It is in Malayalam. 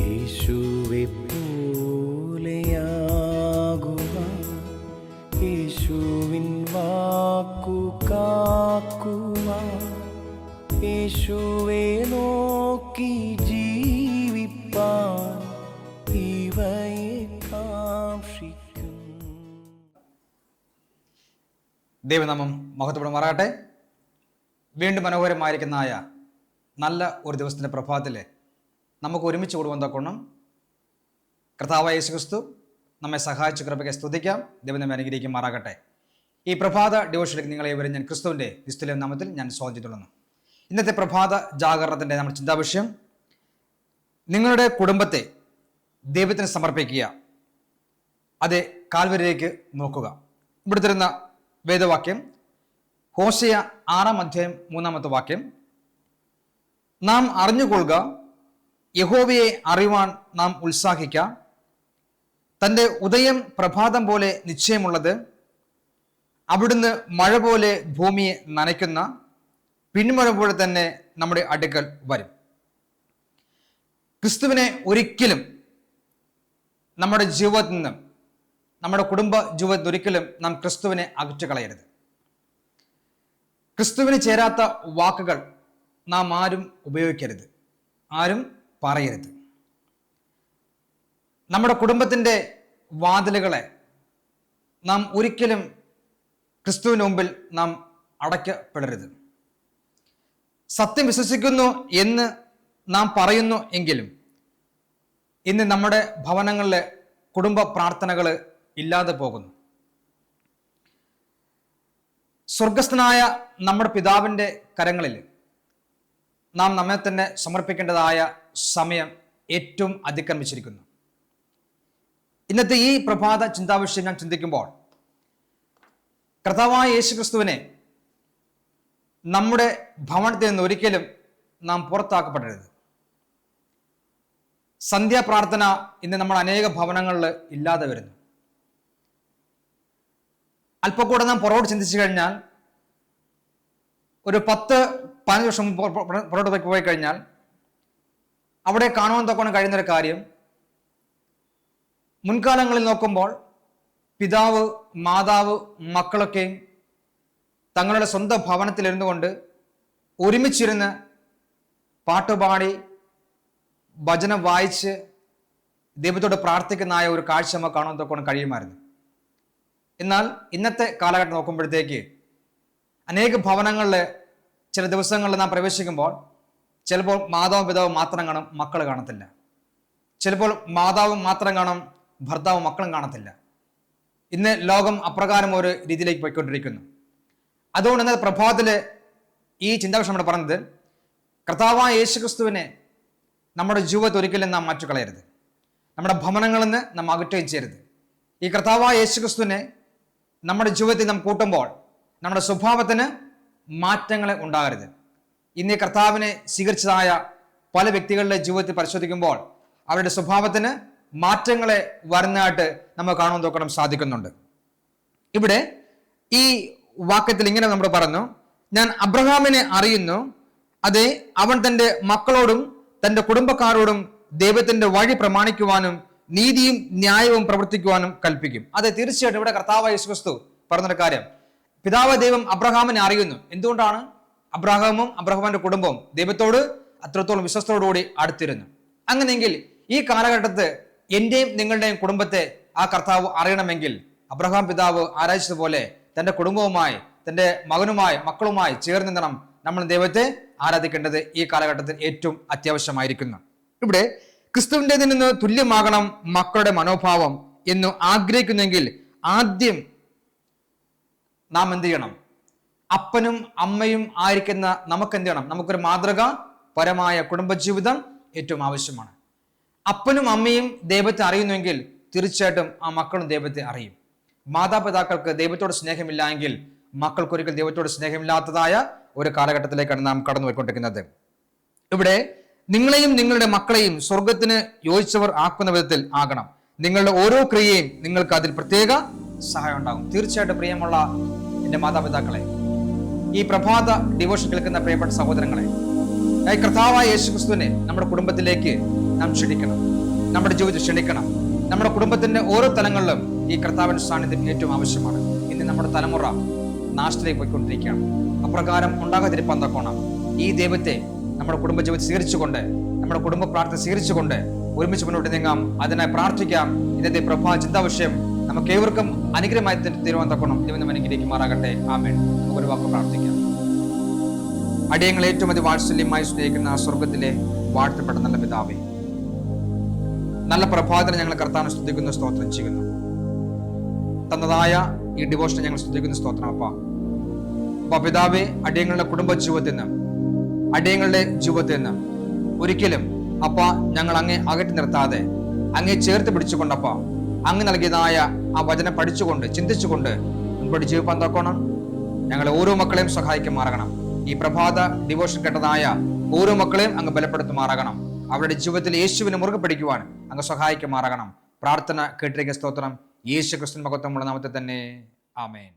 യേശുവെ പോലെയാകുവാൻ, യേശുവിൻ വാക്കു കാക്കുവാൻ, യേശുവെ നോക്കി ജീവിപ്പാൻ ഇവയെ കാക്ഷിക്കും. ദൈവനാമം മഹത്വപ്പെടുമാറാകട്ടെ. വീണ്ടും മനോഹരമായിരിക്കുന്നതായ നല്ല ഒരു ദിവസത്തിൻ്റെ പ്രഭാതത്തിൽ നമുക്ക് ഒരുമിച്ച് കൂടുവാൻ തക്കോണം കർത്താവായ യേശുക്രിസ്തു നമ്മെ സഹായിച്ച കൃപയ്ക്ക് സ്തുതിക്കാം. ദൈവം നമ്മെ അനുഗ്രഹിക്കുമാറാകട്ടെ. ഈ പ്രഭാത ഡിവോഷനിലേക്ക് നിങ്ങളെ ഇവരെ ഞാൻ ക്രിസ്തുവിൻ്റെ നിസ്തുല്യ നാമത്തിൽ ഞാൻ സ്വാഗതം ചെയ്യുന്നു. ഇന്നത്തെ പ്രഭാത ജാഗരണത്തിൻ്റെ നമ്മുടെ ചിന്താവിഷയം, നിങ്ങളുടെ കുടുംബത്തെ ദൈവത്തിന് സമർപ്പിക്കുക, അത് കാൽവരിയിലേക്ക് നോക്കുക. ഇവിടെ തരുന്ന വേദവാക്യം ഹോശയ 6:3 നാം അറിഞ്ഞുകൊള്ളുക, യഹോവയെ അറിയുവാൻ നാം ഉത്സാഹിക്ക. തൻ്റെ ഉദയം പ്രഭാതം പോലെ നിശ്ചയമുള്ളത്, അവിടുന്ന് മഴ പോലെ ഭൂമിയെ നനയ്ക്കുന്ന പിന്മഴ പോലെ തന്നെ നമ്മുടെ അടുക്കൽ വരും. ക്രിസ്തുവിനെ ഒരിക്കലും നമ്മുടെ ജീവിതത്തിൽ നിന്നും, നമ്മുടെ കുടുംബ ജീവിതത്തിൽ ഒരിക്കലും നാം ക്രിസ്തുവിനെ അകറ്റുകളയരുത്. ക്രിസ്തുവിന് ചേരാത്ത വാക്കുകൾ നാം ആരും ഉപയോഗിക്കരുത്, ആരും പറയരുത്. നമ്മുടെ കുടുംബത്തിൻ്റെ വാതിലുകളെ നാം ഒരിക്കലും ക്രിസ്തുവിന് മുമ്പിൽ നാം അടയ്ക്കപ്പെടരുത്. സത്യം വിശ്വസിക്കുന്നു എന്ന് നാം പറയുന്നു എങ്കിലും ഇന്ന് നമ്മുടെ ഭവനങ്ങളിലെ കുടുംബ പ്രാർത്ഥനകൾ ഇല്ലാതെ പോകുന്നു. സ്വർഗസ്ഥനായ നമ്മുടെ പിതാവിൻ്റെ കരങ്ങളിൽ നാം നമ്മെ തന്നെ സമർപ്പിക്കേണ്ടതായ സമയം ഏറ്റവും അതിക്രമിച്ചിരിക്കുന്നു. ഇന്നത്തെ ഈ പ്രഭാത ചിന്താവിഷയം ഞാൻ ചിന്തിക്കുമ്പോൾ, കർത്താവായ യേശുക്രിസ്തുവിനെ നമ്മുടെ ഭവനത്തിൽ നിന്ന് ഒരിക്കലും നാം പുറത്താക്കപ്പെടരുത്. സന്ധ്യാപ്രാർത്ഥന ഇന്ന് നമ്മൾ അനേക ഭവനങ്ങളിൽ ഇല്ലാതെ വരുന്നു. അല്പം കൂടെ നാം പുറകോട്ട് ചിന്തിച്ചു കഴിഞ്ഞാൽ, ഒരു 10-15 വർഷം പുറകോട്ട് പോയി കഴിഞ്ഞാൽ അവിടെ കാണുവാൻ തൊക്കണം കഴിയുന്നൊരു കാര്യം, മുൻകാലങ്ങളിൽ നോക്കുമ്പോൾ പിതാവ്, മാതാവ്, മക്കളൊക്കെയും തങ്ങളുടെ സ്വന്തം ഭവനത്തിലിരുന്നു കൊണ്ട് ഒരുമിച്ചിരുന്ന് പാട്ടുപാടി ഭജന വായിച്ച് ദൈവത്തോട് പ്രാർത്ഥിക്കുന്നതായ ഒരു കാഴ്ച നമുക്ക് കാണുവാൻ തൊക്കണം കഴിയുമായിരുന്നു. എന്നാൽ ഇന്നത്തെ കാലഘട്ടം നോക്കുമ്പോഴത്തേക്ക് അനേക ഭവനങ്ങളിൽ ചില ദിവസങ്ങളിൽ നാം പ്രവേശിക്കുമ്പോൾ ചിലപ്പോൾ മാതാവും പിതാവും മാത്രം കാണും, മക്കൾ കാണത്തില്ല. ചിലപ്പോൾ മാതാവും മാത്രം കാണും, ഭർത്താവും മക്കളും കാണത്തില്ല. ഇന്ന് ലോകം അപ്രകാരം ഒരു രീതിയിലേക്ക് പോയിക്കൊണ്ടിരിക്കുന്നു. അതുകൊണ്ട് ഇന്നത്തെ പ്രഭാതത്തിൽ ഈ ചിന്താവിഷയം നമ്മൾ പറഞ്ഞത്, കർത്താവായ യേശുക്രിസ്തുവിനെ നമ്മുടെ ജീവിതത്തിൽ ഒരിക്കലും നാം മാറ്റിക്കളയരുത്, നമ്മുടെ ഭവനങ്ങളിൽ നിന്ന് നാം അകറ്റുകയും ചെയ്യരുത്. ഈ കർത്താവായ യേശുക്രിസ്തുവിനെ നമ്മുടെ ജീവിതത്തിൽ നാം കൂട്ടുമ്പോൾ നമ്മുടെ സ്വഭാവത്തിന് മാറ്റങ്ങളെ ഉണ്ടാകരുത്. ഇന്ന് ഈ കർത്താവിനെ സ്വീകരിച്ചതായ പല വ്യക്തികളുടെ ജീവിതത്തിൽ പരിശോധിക്കുമ്പോൾ അവരുടെ സ്വഭാവത്തിന് മാറ്റങ്ങളെ വരുന്നതായിട്ട് നമ്മൾ കാണാൻ നോക്കണം സാധിക്കുന്നുണ്ട്. ഇവിടെ ഈ വാക്യത്തിൽ ഇങ്ങനെ നമ്മൾ പറഞ്ഞു, ഞാൻ അബ്രഹാമിനെ അറിയുന്നു, അതെ അവൻ തൻ്റെ മക്കളോടും തൻ്റെ കുടുംബക്കാരോടും ദൈവത്തിന്റെ വഴി പ്രമാണിക്കുവാനും നീതിയും ന്യായവും പ്രവർത്തിക്കുവാനും കൽപ്പിക്കും. അതെ, തീർച്ചയായിട്ടും ഇവിടെ കർത്താവായ യേശുക്രിസ്തു പറഞ്ഞൊരു കാര്യം, പിതാവ് ദൈവം അബ്രഹാമിനെ അറിയുന്നു. എന്തുകൊണ്ടാണ്? അബ്രഹാമും അബ്രഹാമിന്റെ കുടുംബവും ദൈവത്തോട് അത്രത്തോളം വിശ്വസ്തയോടുകൂടി അടുത്തിരുന്നു. അങ്ങനെയെങ്കിൽ ഈ കാലഘട്ടത്ത് എന്റെയും നിങ്ങളുടെയും കുടുംബത്തെ ആ കർത്താവ് അറിയണമെങ്കിൽ അബ്രഹാം പിതാവ് ആരാധിച്ചതുപോലെ തന്റെ കുടുംബവുമായി, തന്റെ മകനുമായി, മക്കളുമായി ചേർന്ന് നിന്നണം നമ്മൾ ദൈവത്തെ ആരാധിക്കേണ്ടത് ഈ കാലഘട്ടത്തിൽ ഏറ്റവും അത്യാവശ്യമായിരിക്കുന്നു. ഇവിടെ ക്രിസ്തുവിൻ്റെതിൽ നിന്ന് തുല്യമാകണം മക്കളുടെ മനോഭാവം എന്ന് ആഗ്രഹിക്കുന്നെങ്കിൽ ആദ്യം നാം എന്ത് ചെയ്യണം? അപ്പനും അമ്മയും ആയിരിക്കുന്ന നമുക്ക് എന്ത് ചെയ്യണം? നമുക്കൊരു മാതൃകാപരമായ കുടുംബജീവിതം ഏറ്റവും ആവശ്യമാണ്. അപ്പനും അമ്മയും ദൈവത്തെ അറിയുന്നുവെങ്കിൽ തീർച്ചയായിട്ടും ആ മക്കളും ദൈവത്തെ അറിയും. മാതാപിതാക്കൾക്ക് ദൈവത്തോട് സ്നേഹമില്ല എങ്കിൽ മക്കൾക്കൊരിക്കൽ ദൈവത്തോട് സ്നേഹമില്ലാത്തതായ ഒരു കാലഘട്ടത്തിലേക്കാണ് നാം കടന്നു പോയിക്കൊണ്ടിരിക്കുന്നത്. ഇവിടെ നിങ്ങളെയും നിങ്ങളുടെ മക്കളെയും സ്വർഗത്തിന് യോജിച്ചവർ ആക്കുന്ന വിധത്തിൽ ആകണം. നിങ്ങളുടെ ഓരോ ക്രിയയും നിങ്ങൾക്ക് അതിൽ പ്രത്യേക സഹായം ഉണ്ടാകും. തീർച്ചയായിട്ടും പ്രിയമുള്ള എൻ്റെ മാതാപിതാക്കളെ, ഈ പ്രഭാത ഡിവോഷൻ കേൾക്കുന്ന പ്രിയപ്പെട്ട സഹോദരങ്ങളെ, കർത്താവായ യേശുക്രിസ്തുവിനെ നമ്മുടെ കുടുംബത്തിലേക്ക് നാം ക്ഷണിക്കണം, നമ്മുടെ ജീവിതത്തിൽ ക്ഷണിക്കണം. നമ്മുടെ കുടുംബത്തിന്റെ ഓരോ തലങ്ങളിലും ഈ കർത്താവിന്റെ സാന്നിധ്യം ഏറ്റവും ആവശ്യമാണ്. ഇന്ന് നമ്മുടെ തലമുറ നാശത്തിലേക്ക് പോയിക്കൊണ്ടിരിക്കുകയാണ്. അപ്രകാരം ഉണ്ടാകാതിരിപ്പാൻ തക്കോണം ഈ ദൈവത്തെ നമ്മുടെ കുടുംബ ജീവിതത്തിൽ സ്വീകരിച്ചുകൊണ്ട്, നമ്മുടെ കുടുംബ പ്രാർത്ഥന സ്വീകരിച്ചുകൊണ്ട് ഒരുമിച്ച് മുന്നോട്ട് നീങ്ങാം. അതിനായി പ്രാർത്ഥിക്കാം. ഇന്നത്തെ പ്രഭാത ചിന്താവിഷയം നമുക്ക് ഏവർക്കും അനുഗ്രഹമായി തീരുവാൻ തക്കണം. ദൈവം അനുഗ്രഹിക്കുമാറാകട്ടെ. ആമേൻ. നമുക്കൊരു വാക്ക് പ്രാർത്ഥിക്കാം. അടിയങ്ങൾ ഏറ്റവും അധികം വാത്സല്യമായി സ്നേഹിക്കുന്ന സ്വർഗത്തിലെ വാഴ്ത്തപ്പെട്ട നല്ല പിതാവേ, നല്ല പ്രഭാതത്തിന് ഞങ്ങൾ കർത്താവിനെ സ്തുതിക്കുന്ന സ്തോത്രം ചെയ്യുന്നു. തന്നതായ ഈ ഡിവോഷനെ ഞങ്ങൾ സ്തുതിക്കുന്ന സ്തോത്രം അപ്പ പിതാവേ, അടിയങ്ങളുടെ കുടുംബ ജീവിതത്തിൽ നിന്ന്, അടിയങ്ങളുടെ ജീവിതത്തിൽ നിന്ന് ഒരിക്കലും അപ്പ ഞങ്ങൾ അങ്ങേ അകറ്റി നിർത്താതെ അങ്ങേ ചേർത്ത് പിടിച്ചുകൊണ്ടപ്പ അങ്ങ് നൽകിയതായ ആ വചനം പഠിച്ചുകൊണ്ട് ചിന്തിച്ചുകൊണ്ട് മുൻപോട്ട് ജീവിപ്പാൻ തക്കോണം ഞങ്ങളെ ഓരോ മക്കളെയും സഹായിക്കുമാറാകണം. ഈ പ്രഭാത ഡിവോഷൻ കേട്ടതായ ഓരോ മക്കളെയും അങ്ങ് ബലപ്പെടുത്തുമാറാകണം. അവരുടെ ജീവിതത്തിൽ യേശുവിനെ മുറുകെ പിടിക്കുവാൻ അങ്ങ് സഹായിക്കുമാറാകണം. പ്രാർത്ഥന കേട്ടിരിക്കുന്ന സ്തോത്രം യേശു ക്രിസ്തു മഹത്വമുള്ള നാമത്തിൽ തന്നെ. ആമേൻ.